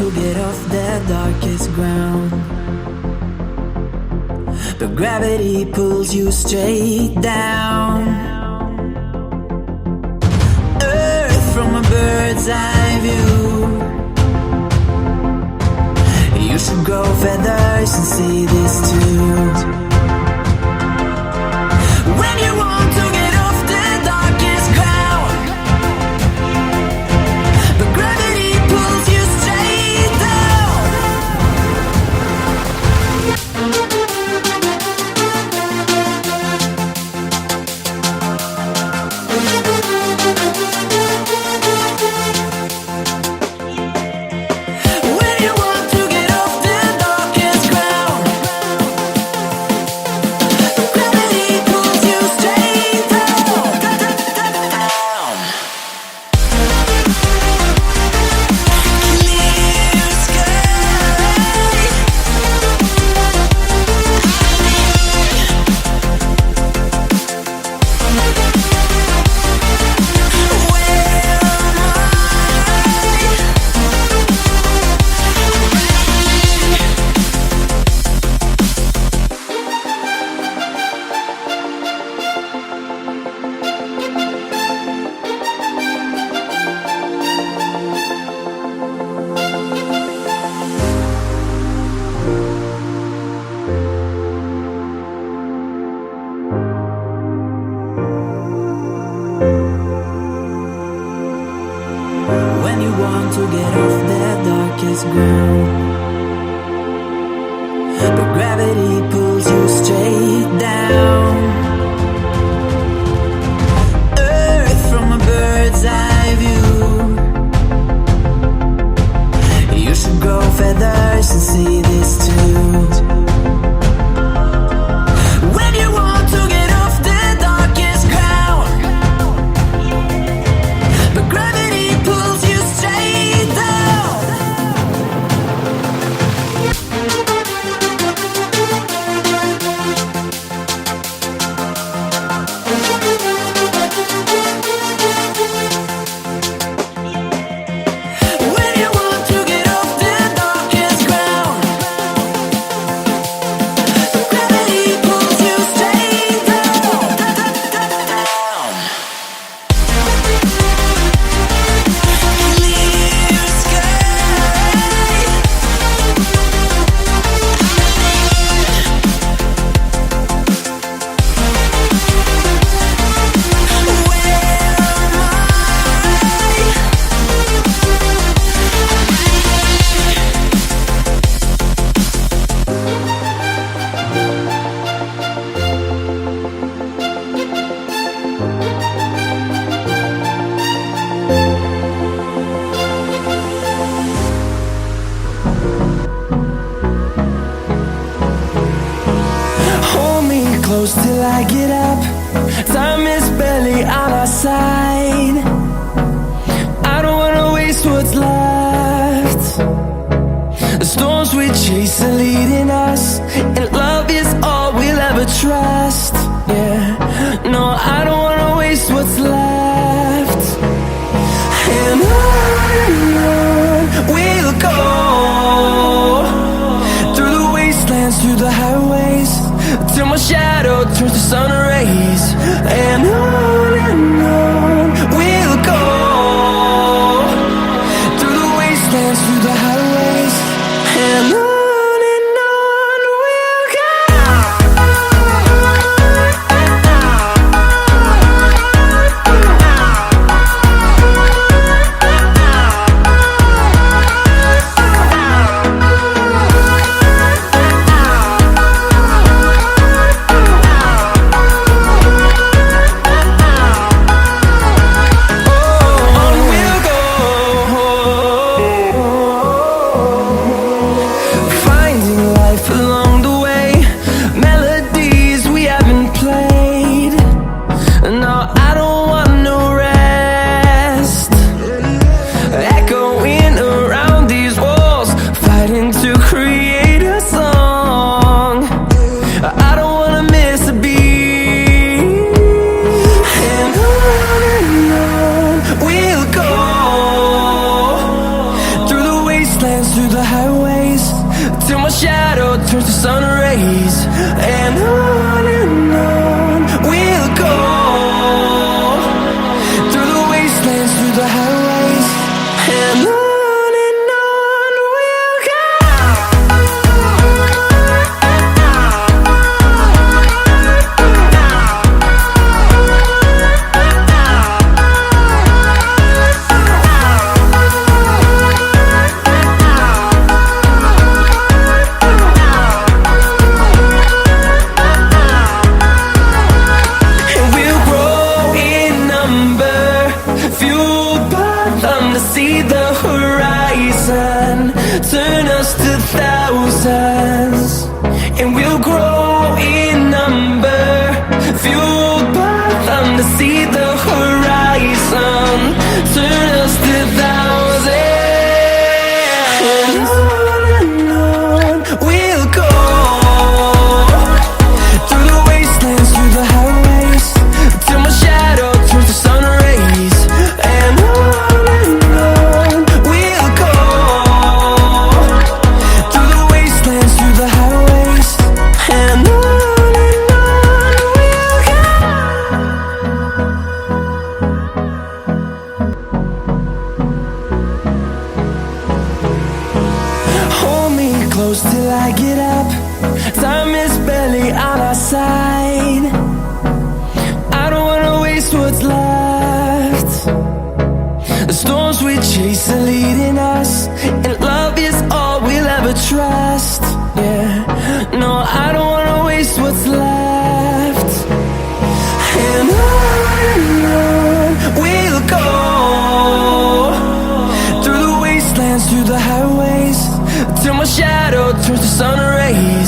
to get off the darkest ground, but gravity pulls you straight down. Earth from a bird's eye view. You should grow feathers and see this too. When you want to get off the darkest ground, but gravity pulls you straight down. When you want to get off the darkest ground, but gravity pulls you straight down. Clear sky. When you want to get off the darkest ground, but gravity pulls you straight down. Earth from a bird's eye view. You should grow feathers and see this too. When you want to get off the darkest ground, but gravity pulls you straight down. When you want to get off the darkest ground, but gravity pulls you straight down. Clear sky. Hold me close till I get up. Time is barely on our side. I don't wanna waste what's left. The storms we chase are leading us, and love is all we'll ever trust. Yeah, no, I don't wanna waste what's left. And on we'll go, through the wastelands, through the highways, till my shadow turns to sun rays. And on we'll go, through the wastelands, through the highways, and on we'll go. and on we'll go. Through the wastelands, through the highways, and on we'll go. And we'll grow in number, fueled by them to see the horizon, turn us to thousands. And we'll grow in number, fueled by them to see the horizon, turn us to thousands. And on we'll go. Through the wastelands, through the highways, till my shadow turns to sun rays. And on we'll go. Through the wastelands, through the highways, and on we'll go. Hold me close till I get up. Time is barely on our side. I don't wanna waste what's left. The storms we chase are leading us, and love is all we'll ever trust. Yeah, no, I don't wanna waste what's left. And on we'll go. Through the wastelands, through the highways, till my shadow turns to sun rays.